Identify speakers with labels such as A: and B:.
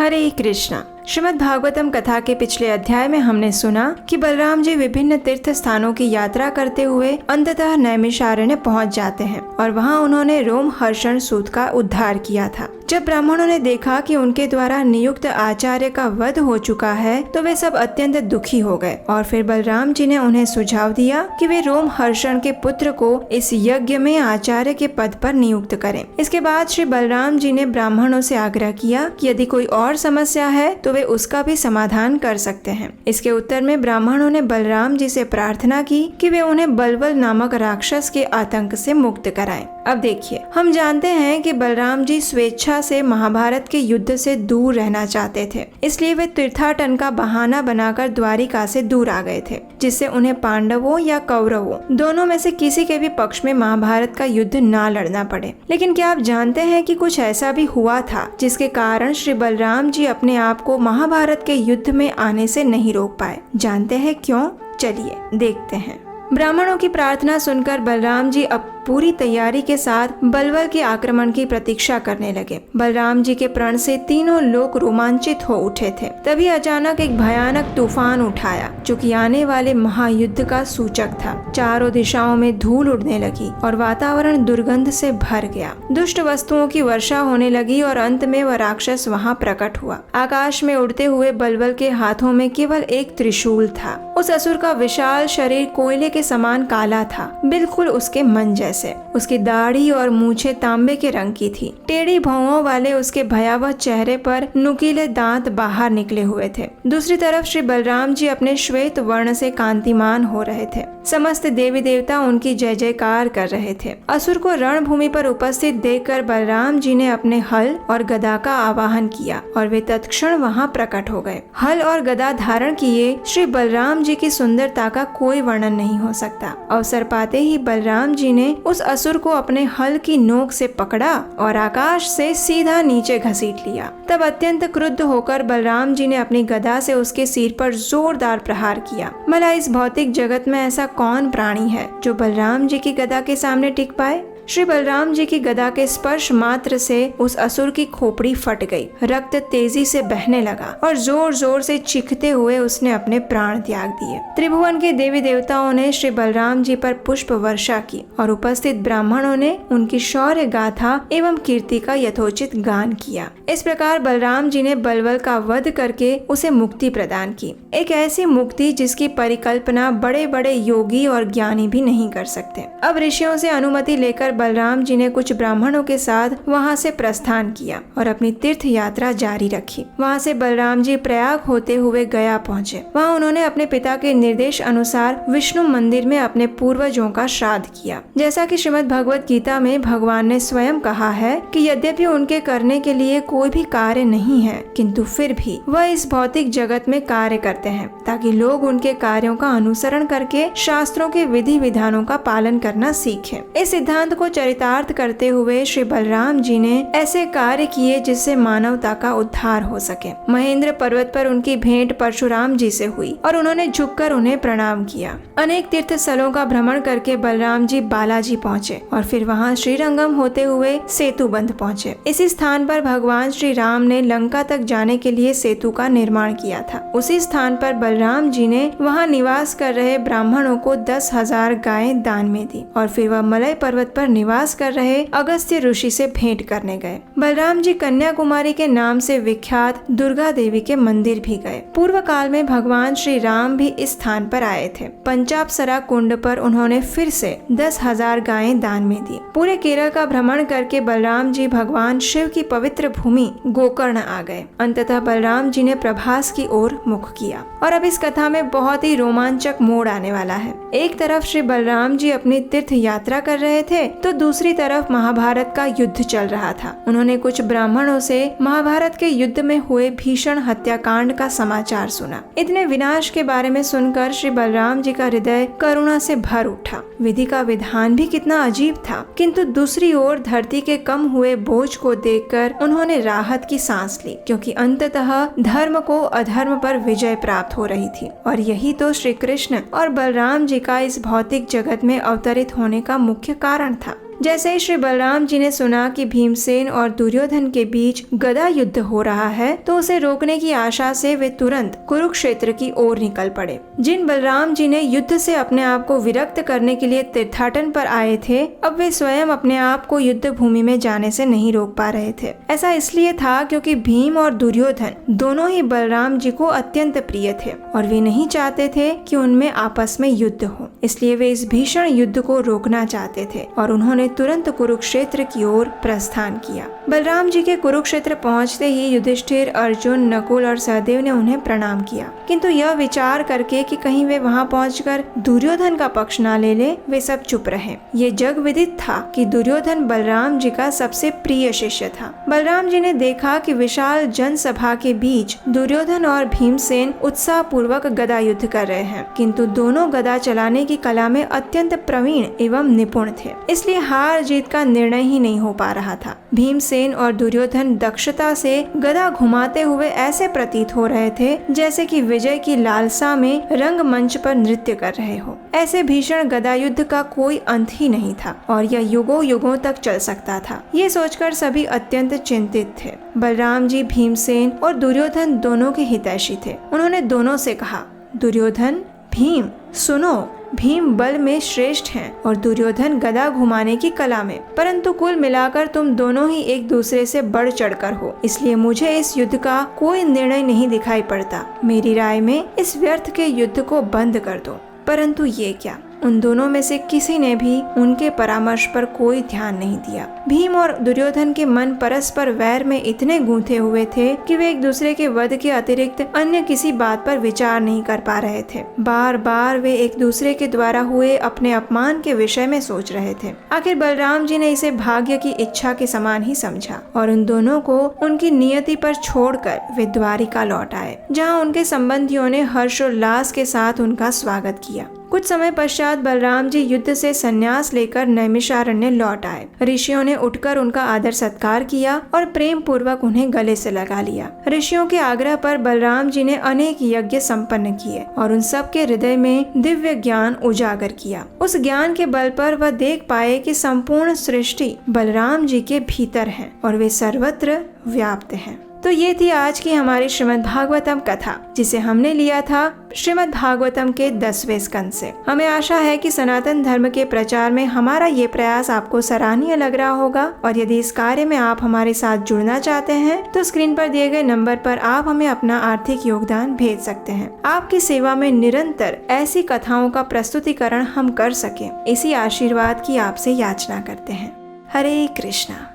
A: हरे कृष्णा। श्रीमद् भागवतम कथा के पिछले अध्याय में हमने सुना कि बलराम जी विभिन्न तीर्थ स्थानों की यात्रा करते हुए अंततः नैमिषारण्य पहुंच जाते हैं और वहां उन्होंने रोमहर्षण सूत का उद्धार किया था। जब ब्राह्मणों ने देखा कि उनके द्वारा नियुक्त आचार्य का वध हो चुका है तो वे सब अत्यंत दुखी हो गए और फिर बलराम जी ने उन्हें सुझाव दिया कि वे रोमहर्षण के पुत्र को इस यज्ञ में आचार्य के पद पर नियुक्त करें। इसके बाद श्री बलराम जी ने ब्राह्मणों से आग्रह किया कि यदि कोई और समस्या है तो वे उसका भी समाधान कर सकते हैं। इसके उत्तर में ब्राह्मणों ने बलराम जी से प्रार्थना की कि वे उन्हें बलवल नामक राक्षस के आतंक से मुक्त कराएं। अब देखिए, हम जानते हैं कि बलराम जी स्वेच्छा से महाभारत के युद्ध से दूर रहना चाहते थे, इसलिए वे तीर्थाटन का बहाना बनाकर द्वारिका से दूर आ गए थे, जिससे उन्हें पांडवों या कौरवों दोनों में से किसी के भी पक्ष में महाभारत का युद्ध ना लड़ना पड़े। लेकिन क्या आप जानते हैं कि कुछ ऐसा भी हुआ था जिसके कारण श्री बलराम जी अपने आप को महाभारत के युद्ध में आने से नहीं रोक पाए? जानते हैं क्यों? चलिए देखते हैं। ब्राह्मणों की प्रार्थना सुनकर बलराम जी अब पूरी तैयारी के साथ बलवल के आक्रमण की प्रतीक्षा करने लगे। बलराम जी के प्रण से तीनों लोग रोमांचित हो उठे थे। तभी अचानक एक भयानक तूफान उठाया जो कि आने वाले महायुद्ध का सूचक था। चारों दिशाओं में धूल उड़ने लगी और वातावरण दुर्गंध से भर गया। दुष्ट वस्तुओं की वर्षा होने लगी और अंत में वह राक्षस वहां प्रकट हुआ। आकाश में उड़ते हुए बलवल के हाथों में केवल एक त्रिशूल था। उस असुर का विशाल शरीर कोयले के समान काला था, बिल्कुल उसके मन जैसे। उसकी दाढ़ी और मूछें तांबे के रंग की थी। टेढ़ी भौहों वाले उसके भयावह चेहरे पर नुकीले दांत बाहर निकले हुए थे। दूसरी तरफ श्री बलराम जी अपने श्वेत वर्ण से कांतिमान हो रहे थे। समस्त देवी देवता उनकी जय जयकार कर रहे थे। असुर को रणभूमि पर उपस्थित देखकर बलराम जी ने अपने हल और गदा का आवाहन किया और वे तत्क्षण वहां प्रकट हो गए। हल और गदा धारण किए श्री बलराम जी की सुंदरता का कोई वर्णन नहीं हो सकता। अवसर पाते ही बलराम जी ने उस असुर को अपने हल की नोक से पकड़ा और आकाश से सीधा नीचे घसीट लिया। तब अत्यंत क्रुद्ध होकर बलराम जी ने अपनी गदा से उसके सिर पर जोरदार प्रहार किया। भला इस भौतिक जगत में ऐसा कौन प्राणी है जो बलराम जी की गदा के सामने टिक पाए? श्री बलराम जी की गदा के स्पर्श मात्र से उस असुर की खोपड़ी फट गई। रक्त तेजी से बहने लगा और जोर जोर से चीखते हुए उसने अपने प्राण त्याग दिए। त्रिभुवन के देवी देवताओं ने श्री बलराम जी पर पुष्प वर्षा की और उपस्थित ब्राह्मणों ने उनकी शौर्य गाथा एवं कीर्ति का यथोचित गान किया। इस प्रकार बलराम जी ने बलवल का वध करके उसे मुक्ति प्रदान की। एक ऐसी मुक्ति जिसकी परिकल्पना बड़े बड़े योगी और ज्ञानी भी नहीं कर सकते। अब ऋषियों से अनुमति लेकर बलराम जी ने कुछ ब्राह्मणों के साथ वहां से प्रस्थान किया और अपनी तीर्थ यात्रा जारी रखी। वहां से बलराम जी प्रयाग होते हुए गया पहुंचे। वहां उन्होंने अपने पिता के निर्देश अनुसार विष्णु मंदिर में अपने पूर्वजों का श्राद्ध किया। जैसा कि श्रीमद् भगवत गीता में भगवान ने स्वयं कहा है कि यद्यपि उनके करने के लिए कोई भी कार्य नहीं है, किंतु फिर भी वह इस भौतिक जगत में कार्य करते हैं ताकि लोग उनके कार्यों का अनुसरण करके शास्त्रों के विधि विधानों का पालन करना सीखें। इस सिद्धांत को चरितार्थ करते हुए श्री बलराम जी ने ऐसे कार्य किए जिससे मानवता का उद्धार हो सके। महेंद्र पर्वत पर उनकी भेंट परशुराम जी से हुई और उन्होंने झुककर उन्हें प्रणाम किया। अनेक तीर्थ स्थलों का भ्रमण करके बलराम जी बालाजी पहुँचे और फिर वहाँ श्रीरंगम होते हुए सेतु बंध पहुँचे। इसी स्थान पर भगवान श्री राम ने लंका तक जाने के लिए सेतु का निर्माण किया था। उसी स्थान पर बलराम जी ने वहाँ निवास कर रहे ब्राह्मणों को 10,000 गायें दान में दी और फिर वह मलय पर्वत पर निवास कर रहे अगस्त्य ऋषि से भेंट करने गए। बलराम जी कन्याकुमारी के नाम से विख्यात दुर्गा देवी के मंदिर भी गए। पूर्व काल में भगवान श्री राम भी इस स्थान पर आए थे। पंचापसरा कुंड पर उन्होंने फिर से 10,000 गायें दान में दी। पूरे केरल का भ्रमण करके बलराम जी भगवान शिव की पवित्र भूमि गोकर्ण आ गए। अंततः बलराम जी ने प्रभास की ओर मुख किया। और अब इस कथा में बहुत ही रोमांचक मोड़ आने वाला है। एक तरफ श्री बलराम जी अपनी तीर्थ यात्रा कर रहे थे तो दूसरी तरफ महाभारत का युद्ध चल रहा था। उन्होंने कुछ ब्राह्मणों से महाभारत के युद्ध में हुए भीषण हत्याकांड का समाचार सुना। इतने विनाश के बारे में सुनकर श्री बलराम जी का हृदय करुणा से भर उठा। विधि का विधान भी कितना अजीब था, किंतु दूसरी ओर धरती के कम हुए बोझ को देखकर उन्होंने राहत की सांस ली, क्योंकि अंततः धर्म को अधर्म पर विजय प्राप्त हो रही थी। और यही तो श्री कृष्ण और बलराम जी का इस भौतिक जगत में अवतरित होने का मुख्य कारण था। जैसे ही श्री बलराम जी ने सुना कि भीमसेन और दुर्योधन के बीच गदा युद्ध हो रहा है तो उसे रोकने की आशा से वे तुरंत कुरुक्षेत्र की ओर निकल पड़े। जिन बलराम जी ने युद्ध से अपने आप को विरक्त करने के लिए तीर्थाटन पर आए थे, अब वे स्वयं अपने आप को युद्ध भूमि में जाने से नहीं रोक पा रहे थे। ऐसा इसलिए था क्योंकि भीम और दुर्योधन दोनों ही बलराम जी को अत्यंत प्रिय थे और वे नहीं चाहते थे कि उनमें आपस में युद्ध हो। इसलिए वे इस भीषण युद्ध को रोकना चाहते थे और उन्होंने तुरंत कुरुक्षेत्र की ओर प्रस्थान किया। बलराम जी के कुरुक्षेत्र पहुंचते ही युधिष्ठिर, अर्जुन, नकुल और सहदेव ने उन्हें प्रणाम किया, किंतु यह विचार करके कि कहीं वे वहां पहुंचकर दुर्योधन का पक्ष न ले ले, वे सब चुप रहे। ये जग विदित था कि दुर्योधन बलराम जी का सबसे प्रिय शिष्य था। बलराम जी ने देखा कि विशाल जनसभा के बीच दुर्योधन और भीमसेन उत्साह पूर्वक गदा युद्ध कर रहे हैं, किंतु दोनों गदा चलाने की कला में अत्यंत प्रवीण एवं निपुण थे, इसलिए हार जीत का निर्णय ही नहीं हो पा रहा था। भीमसेन और दुर्योधन दक्षता से गदा घुमाते हुए ऐसे प्रतीत हो रहे थे जैसे कि विजय की लालसा में रंगमंच पर नृत्य कर रहे हो। ऐसे भीषण गदा युद्ध का कोई अंत ही नहीं था और यह युगों युगों तक चल सकता था। ये सोचकर सभी अत्यंत चिंतित थे। बलराम जी भीमसेन और दुर्योधन दोनों के हितैषी थे। उन्होंने दोनों से कहा, दुर्योधन, भीम, सुनो, भीम बल में श्रेष्ठ हैं और दुर्योधन गदा घुमाने की कला में, परंतु कुल मिलाकर तुम दोनों ही एक दूसरे से बढ़ चढ़कर हो, इसलिए मुझे इस युद्ध का कोई निर्णय नहीं दिखाई पड़ता। मेरी राय में इस व्यर्थ के युद्ध को बंद कर दो। परंतु ये क्या, उन दोनों में से किसी ने भी उनके परामर्श पर कोई ध्यान नहीं दिया। भीम और दुर्योधन के मन परस्पर वैर में इतने गूंथे हुए थे कि वे एक दूसरे के वध के अतिरिक्त अन्य किसी बात पर विचार नहीं कर पा रहे थे। बार बार वे एक दूसरे के द्वारा हुए अपने अपमान के विषय में सोच रहे थे। आखिर बलराम जी ने इसे भाग्य की इच्छा के समान ही समझा और उन दोनों को उनकी नियति पर छोड़कर वे द्वारिका लौट आए, जहाँ उनके संबंधियों ने हर्षोल्लास के साथ उनका स्वागत किया। कुछ समय पश्चात बलराम जी युद्ध से संन्यास लेकर नैमिषारण्य लौट आए। ऋषियों ने उठकर उनका आदर सत्कार किया और प्रेम पूर्वक उन्हें गले से लगा लिया। ऋषियों के आग्रह पर बलराम जी ने अनेक यज्ञ संपन्न किए और उन सब के हृदय में दिव्य ज्ञान उजागर किया। उस ज्ञान के बल पर वह देख पाए कि संपूर्ण सृष्टि बलराम जी के भीतर है और वे सर्वत्र व्याप्त हैं। तो ये थी आज की हमारी श्रीमद् भागवतम कथा, जिसे हमने लिया था श्रीमद् भागवतम के 10वें स्कंद से। हमें आशा है कि सनातन धर्म के प्रचार में हमारा ये प्रयास आपको सराहनीय लग रहा होगा और यदि इस कार्य में आप हमारे साथ जुड़ना चाहते हैं तो स्क्रीन पर दिए गए नंबर पर आप हमें अपना आर्थिक योगदान भेज सकते हैं। आपकी सेवा में निरंतर ऐसी कथाओं का प्रस्तुतिकरण हम कर सकें, इसी आशीर्वाद की आपसे याचना करते हैं। हरे कृष्णा।